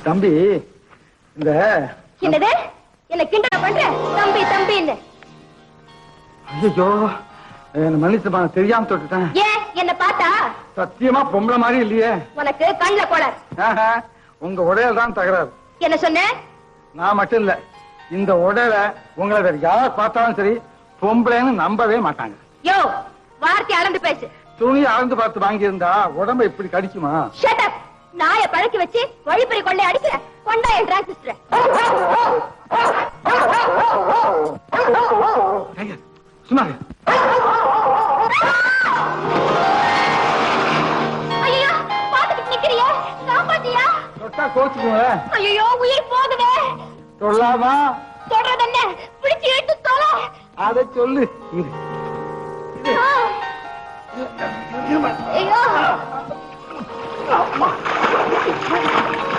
தம்பி இந்த என்னது என்ன கிண்டல் பண்ற? தம்பி தம்பின்னு. ஐயோ மன்னிச்சுமா, தெரியாம தொட்டுட்டேன். ஏன் என்ன பார்த்தா? சத்தியமா பொம்பளை மாதிரி இல்லையே. உனக்கு கண்ணுல கோளாறு. உங்க உடையல் தான் தகராறு. என்ன சொன்ன? நான் மட்டும் இல்ல, இந்த உடையில உங்களை வேற யார் பார்த்தாலும் சரி பொம்பளைன்னு நம்பவே மாட்டாங்க. யோ, வார்த்தை அளந்து பேசு. துணி அளந்து பார்த்து வாங்கி இருந்தா உடம்ப இப்படி கடிக்குமா? Shut up. நாய பழக்கி வச்சு வழிப்பறி கொள்ளை அடிக்கிற கொண்டா என் டிரான்சிஸ்டர். சும்மா ஐயோ, பாத்துக்கிட்டு நிக்கிறியே, காப்பாத்தியா? தொட்டா கோச்சுக்குங்க. ஐயோ, உயிர் போகுதே. சொல்லாமா? தொடறது என்ன? பிடிச்சு இழுத்து தொலை. அதை சொல்லு. ஐயோ